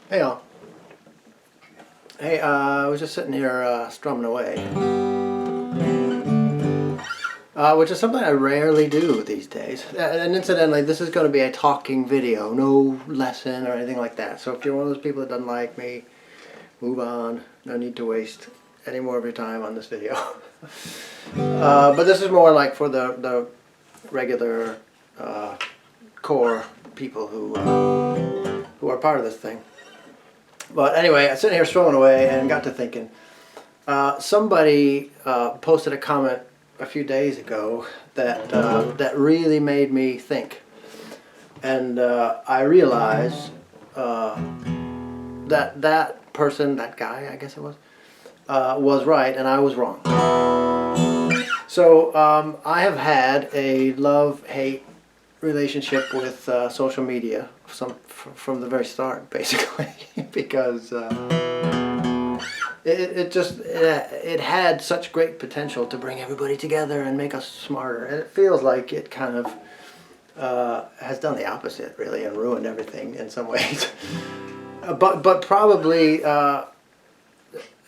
Hey all. Hey, I was just sitting here strumming away, which is something I rarely do these days. And incidentally, this is going to be a talking video, no lesson or anything like that. So if you're one of those people that doesn't like me, move on. No need to waste any more of your time on this video. But this is more like for the regular core people who are part of this thing. But anyway, I was sitting here strumming away and got to thinking. Somebody posted a comment a few days ago that really made me think, and I realized that person, that guy, I guess it was right, and I was wrong. So I have had a love-hate relationship with social media from the very start, basically, because it had such great potential to bring everybody together and make us smarter, and it feels like it kind of has done the opposite, really, and ruined everything in some ways. But probably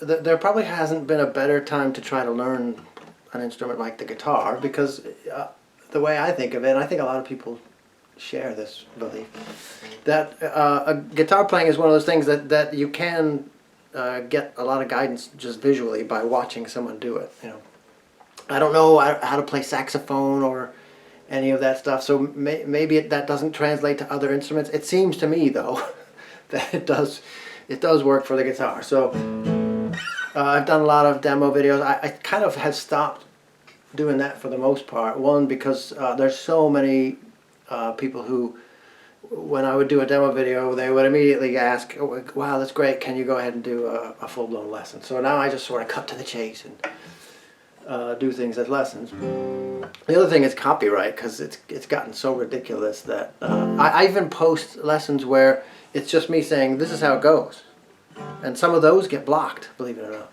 there probably hasn't been a better time to try to learn an instrument like the guitar, because the way I think of it, and I think a lot of people share this belief, that a guitar playing is one of those things that you can get a lot of guidance just visually by watching someone do it. I don't know how to play saxophone or any of that stuff, so maybe that doesn't translate to other instruments. It seems to me, though, that it does work for the guitar. So I've done a lot of demo videos. I kind of have stopped doing that for the most part. One, because there's so many people who, when I would do a demo video, they would immediately ask, "Oh, wow, that's great, can you go ahead and do a full-blown lesson?" So now I just sort of cut to the chase and do things as lessons. The other thing is copyright, because it's gotten so ridiculous that I even post lessons where it's just me saying, "This is how it goes," and some of those get blocked, believe it or not.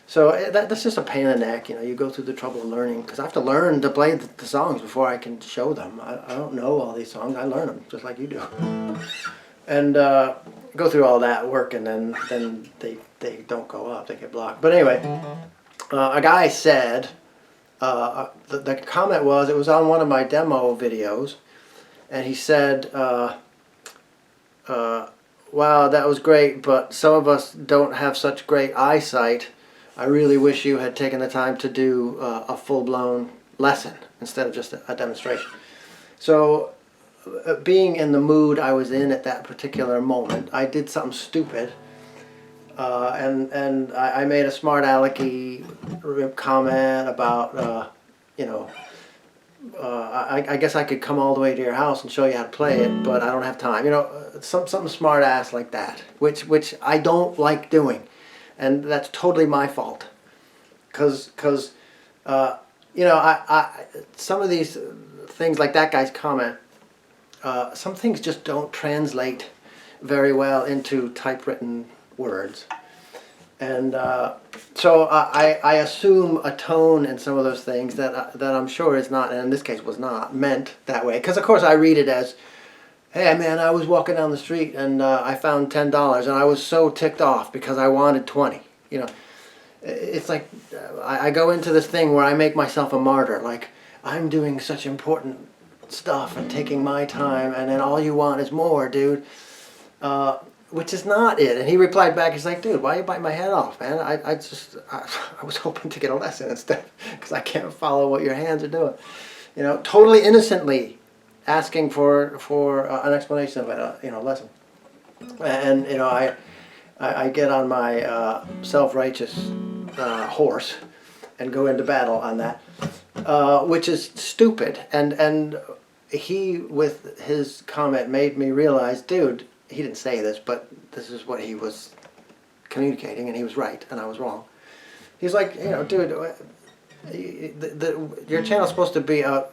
So that's just a pain in the neck. You go through the trouble of learning, because I have to learn to play the songs before I can show them. I don't know all these songs. I learn them just like you do, and go through all that work, and then they don't go up. They get blocked. But anyway, a guy said, the comment was, it was on one of my demo videos, and he said, "Wow, that was great, but some of us don't have such great eyesight. I really wish you had taken the time to do a full-blown lesson instead of just a demonstration." So being in the mood I was in at that particular moment, I did something stupid, and I made a smart alecky comment about, I guess I could come all the way to your house and show you how to play it, but I don't have time. Something smart ass like that, which I don't like doing. And that's totally my fault, because some of these things, like that guy's comment, some things just don't translate very well into typewritten words, and so I assume a tone in some of those things that I'm sure is not, and in this case was not, meant that way. Because of course I read it as, "Hey man, I was walking down the street and I found $10 and I was so ticked off because I wanted 20." It's like I go into this thing where I make myself a martyr, like I'm doing such important stuff and taking my time, and then all you want is more, dude. Which is not it. And he replied back, he's like, "Dude, why are you biting my head off, man? I was hoping to get a lesson instead, because I can't follow what your hands are doing." Totally innocently asking for an explanation of a lesson, and I get on my self-righteous horse and go into battle on that, which is stupid. And he, with his comment, made me realize, dude, he didn't say this, but this is what he was communicating, and he was right, and I was wrong. He's like, dude, your channel's supposed to be a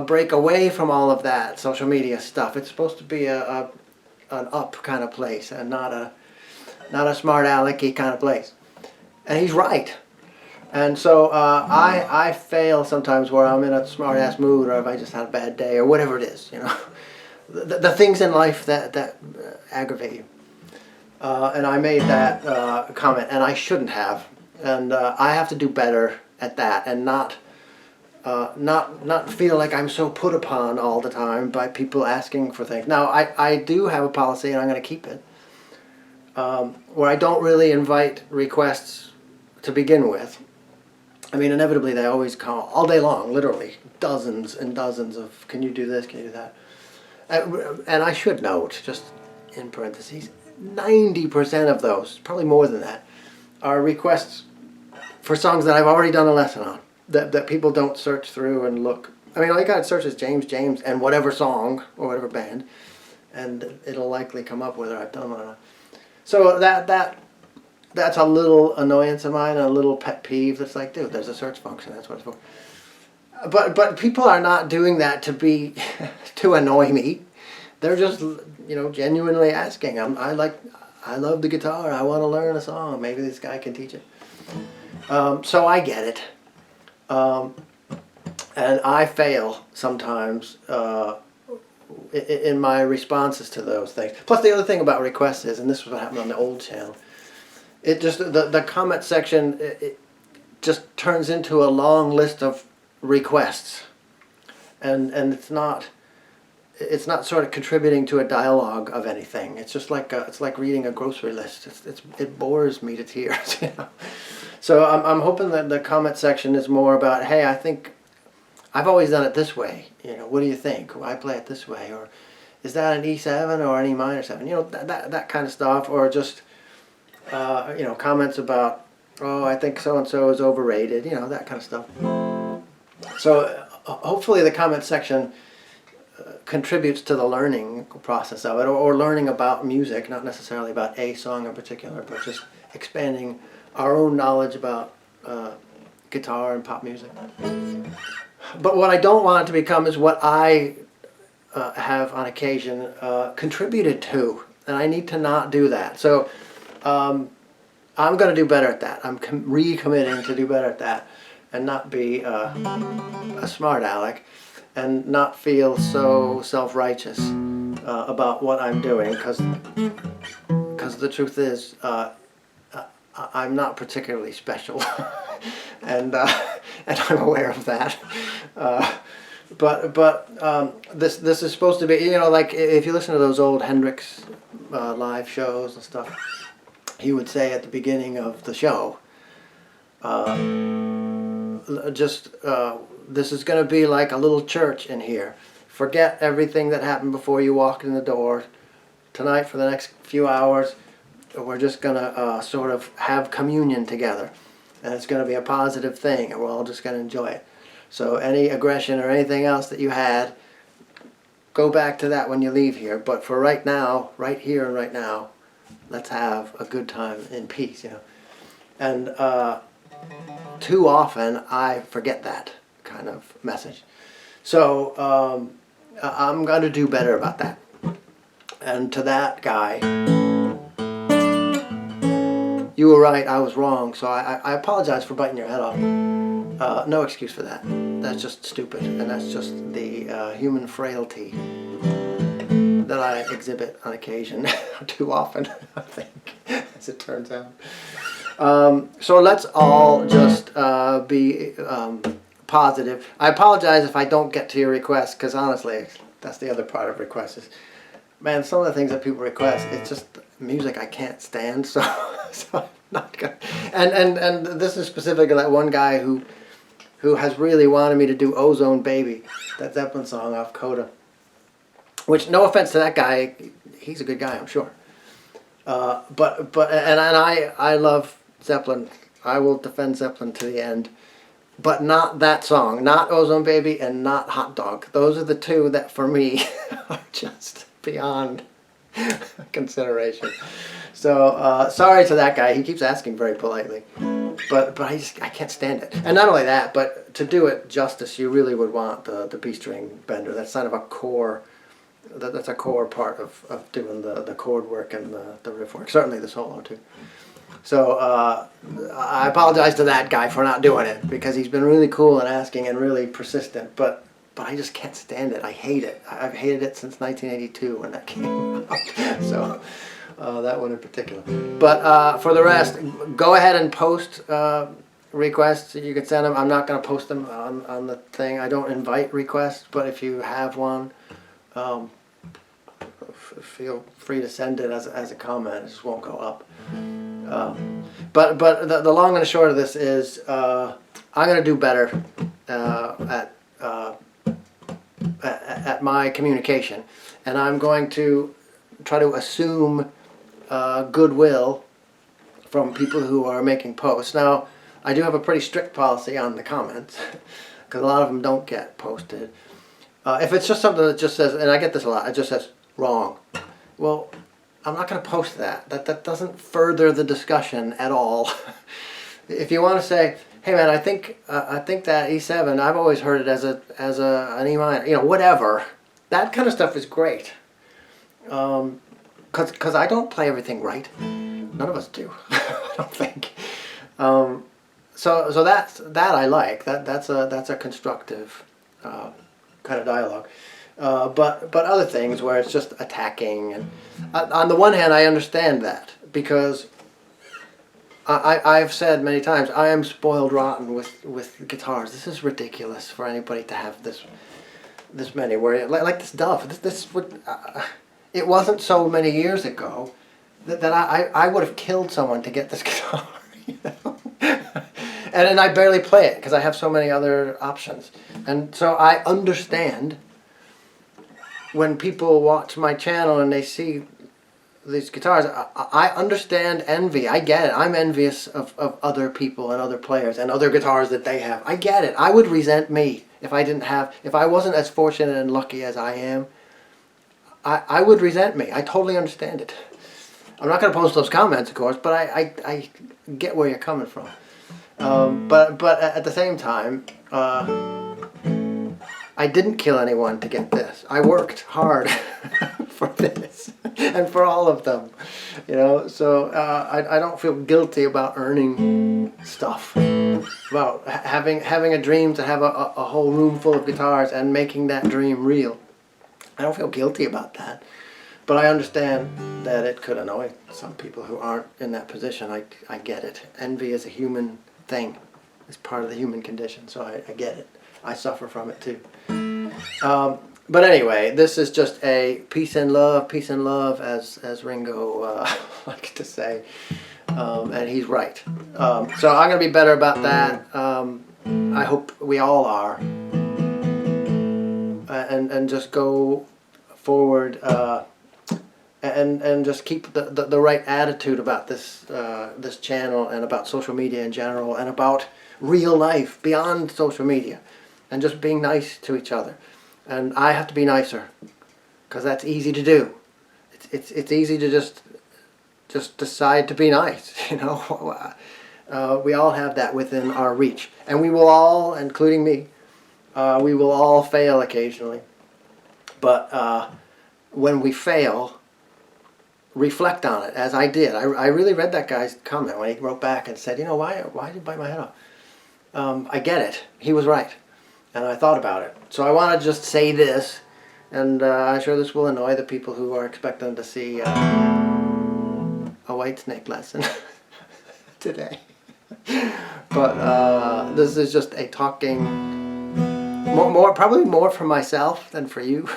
break away from all of that social media stuff. It's supposed to be an up kind of place, and not a smart alecky kind of place. And he's right. And so I fail sometimes where I'm in a smart ass mood, or if I just had a bad day, or whatever it is. The things in life that aggravate you. And I made that comment, and I shouldn't have. And I have to do better at that, and not feel like I'm so put upon all the time by people asking for things. Now, I do have a policy, and I'm going to keep it, where I don't really invite requests to begin with. I mean, inevitably they always call all day long, literally dozens and dozens of, can you do this, can you do that? And I should note, just in parentheses, 90% of those, probably more than that, are requests for songs that I've already done a lesson on, that people don't search through and look. I mean, all you got to search is James, and whatever song or whatever band, and it'll likely come up whether I've done one or not. So that's a little annoyance of mine, a little pet peeve. That's like, dude, there's a search function. That's what it's for. But people are not doing that to be to annoy me. They're just, genuinely asking. I love the guitar. I want to learn a song. Maybe this guy can teach it. So I get it. And I fail sometimes in my responses to those things. Plus, the other thing about requests is, and this was what happened on the old channel, it just, the comment section, it just turns into a long list of requests. And it's not sort of contributing to a dialogue of anything. It's just like it's like reading a grocery list. It bores me to tears. So I'm hoping that the comment section is more about, hey, I think I've always done it this way. What do you think? I play it this way, or is that an E7 or an E minor 7? That kind of stuff, or just comments about, oh, I think so and so is overrated. That kind of stuff. So hopefully the comment section contributes to the learning process of it, or learning about music, not necessarily about a song in particular, but just expanding our own knowledge about guitar and pop music. But what I don't want it to become is what I have on occasion contributed to, and I need to not do that. So I'm going to do better at that. I'm recommitting to do better at that, and not be a smart aleck, and not feel so self-righteous about what I'm doing, because the truth is, I'm not particularly special, and I'm aware of that. But this is supposed to be, like if you listen to those old Hendrix live shows and stuff, he would say at the beginning of the show, this is going to be like a little church in here. Forget everything that happened before you walked in the door. Tonight, for the next few hours, we're just going to sort of have communion together. And it's going to be a positive thing, and we're all just going to enjoy it. So any aggression or anything else that you had, go back to that when you leave here. But for right now, right here and right now, let's have a good time in peace, And too often, I forget that kind of message. So I'm going to do better about that. And to that guy, you were right, I was wrong, so I apologize for biting your head off. No excuse for that. That's just stupid, and that's just the human frailty that I exhibit on occasion, too often, I think, as it turns out. So let's all just be positive. I apologize if I don't get to your request, because honestly, that's the other part of requests. Is, man, some of the things that people request, it's just music I can't stand, so I'm not gonna. And this is specific of that one guy who has really wanted me to do Ozone Baby, that Zeppelin song off Coda. Which, no offense to that guy, he's a good guy, I'm sure. But I love Zeppelin. I will defend Zeppelin to the end. But not that song, not Ozone Baby and not Hot Dog. Those are the two that for me are just beyond consideration. So sorry to that guy. He keeps asking very politely, but I can't stand it. And not only that, but to do it justice, you really would want the B string bender. That's kind of a core. That's a core part of doing the chord work and the riff work. Certainly the solo too. So I apologize to that guy for not doing it, because he's been really cool and asking and really persistent, but I just can't stand it. I hate it. I've hated it since 1982 when that came out. So That one in particular. But for the rest, go ahead and post requests. You can send them. I'm not going to post them on the thing. I don't invite requests, but if you have one, feel free to send it as a comment. It just won't go up. But the long and the short of this is I'm going to do better at my communication, and I'm going to try to assume goodwill from people who are making posts. Now, I do have a pretty strict policy on the comments because a lot of them don't get posted. If it's just something that just says, and I get this a lot, it just says wrong. Well, I'm not going to post that. That doesn't further the discussion at all. If you want to say, hey man, I think that E7, I've always heard it as an E minor, you know, whatever. That kind of stuff is great. Because I don't play everything right. None of us do. I don't think. So that I like. That's a constructive kind of dialogue. But other things where it's just attacking, and on the one hand I understand that, because I've said many times I am spoiled rotten with guitars. This is ridiculous for anybody to have this many. Where like this Dove, this would it wasn't so many years ago that I would have killed someone to get this guitar. You know? And then I barely play it because I have so many other options. And so I understand when people watch my channel and they see these guitars, I understand envy. I get it. I'm envious of other people and other players and other guitars that they have. I get it. I would resent me if I wasn't as fortunate and lucky as I am. I would resent me. I totally understand it. I'm not going to post those comments, of course, but I get where you're coming from. But at the same time, I didn't kill anyone to get this. I worked hard for this and for all of them, you know. So I don't feel guilty about earning stuff, about having a dream to have a whole room full of guitars and making that dream real. I don't feel guilty about that. But I understand that it could annoy some people who aren't in that position. I get it. Envy is a human thing. It's part of the human condition, so I get it. I suffer from it too. But anyway, this is just a peace and love, as Ringo likes to say. And he's right. So I'm going to be better about that. I hope we all are. And just go forward and just keep the right attitude about this channel and about social media in general and about real life beyond social media, and just being nice to each other. And I have to be nicer because that's easy to do. It's easy to just decide to be nice, you know. We all have that within our reach, and we will all, including me, we will all fail occasionally. But when we fail, reflect on it, as I did. I really read that guy's comment when he wrote back and said, you know, why did you bite my head off? I get it. He was right. And I thought about it. So I want to just say this, and I'm sure this will annoy the people who are expecting to see a Whitesnake lesson today. But this is just a talking, probably more for myself than for you.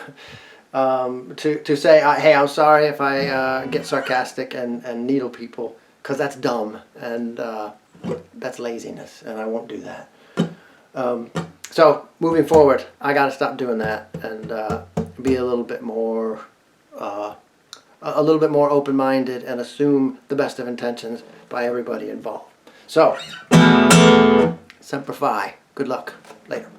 To say, hey, I'm sorry if I get sarcastic and needle people, because that's dumb, and that's laziness, and I won't do that. So moving forward, I got to stop doing that and be a little bit more open-minded and assume the best of intentions by everybody involved. So, Semper Fi. Good luck. Later.